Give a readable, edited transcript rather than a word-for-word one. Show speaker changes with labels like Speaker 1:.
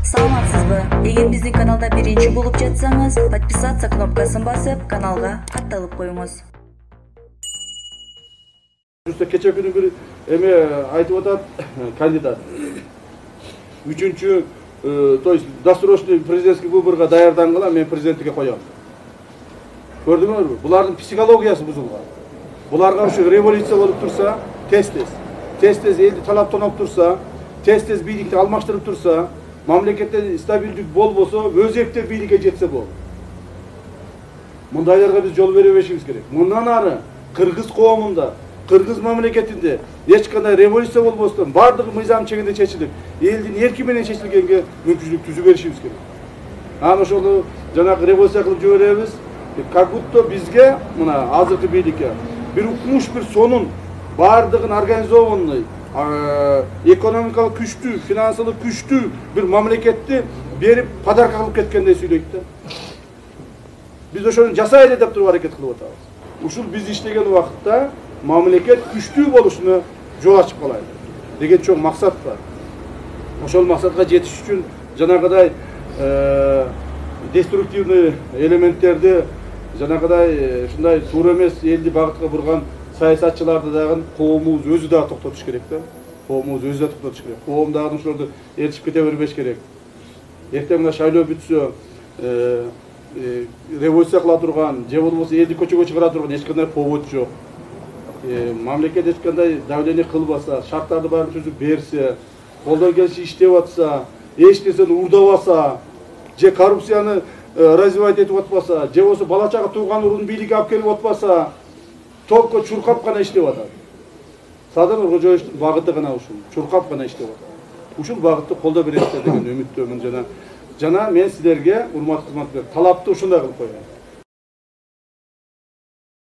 Speaker 1: Саламатсызбы? Эгер биздин каналда биринчи болуп жатсаңыз, подписаться кнопкасын басып, каналга катталып коюңуз.
Speaker 2: Keçe günü bir emeğe айтып атат кандидат. Üçüncü, то есть досрочный президентский выборга даярдангыла мен президенттикке коём. Көрдүңөрбү? Булардын психологиясы бузулган. Буларга ушу революция болуп турса, тез элди талап тоноп турса, тез бийликти алмаштырып турса, мамлекетте стабилдик болбосо, өз эптеп бийликке жетсе болот. Мындайларга биз жол бере беришибиз керек. Мындан ары Кыргыз коомунда, Кыргыз мамлекетинде эч кандай революция болбостон, бардыгы мыйзам чегинде чечилип, элдин эрки менен чечилгенге мүмкүнчүлүк түзүп беришибиз керек. Анан ошону жанагы революция кылып жиберебиз. Как будто бизге мына азыркы бийликке бир укмуш бир сонун бардыгын организованный, экономикалык күчтүү, финансылык күчтүү бир мамлекетти берип подарка кылып кеткендей сүйлөйт да. Биз ошону жасайлы деп туруп аракет кылып атабыз. Ушул биз иштеген убакытта мамлекет күчтүү болушуна жол ачып калайлы деген чоң максат бар. Ошол максатка жетиш үчүн жанагыдай деструктивный элементтерди, жанагыдай ушундай туура эмес элди багытка бурган саясатчыларды дагы коомубуз өзү дагы токтотуш керек да. Коомубуз өзү да токтотуш керек. Коом дагы ошолорду ээрчип кете бербеш керек. Эртең мына шайлоо бүтсө, революция кыла турган, же болбосо элди көчөгө чыгара турган эч кандай повод жок. Мамлекет эч кандай давление кылбаса, шарттарды баарын түзүп берсе, колдон келиши иштеп атса, эч нерсени урдабаса, же коррупцияны развивать этип атпаса, же болбосо бала чага тууган урун бийликке алып келип атпаса, толко чуркап гана иштеп атат. Садыр Нуркожоевичтин багыты гана ушул, чуркап гана иштеп атат. Ушул багытты колдоо бересиздер деген үмүттөмүн жана мен силерге, урматтуу кызматкерлер, талапты ушундай кылып коём.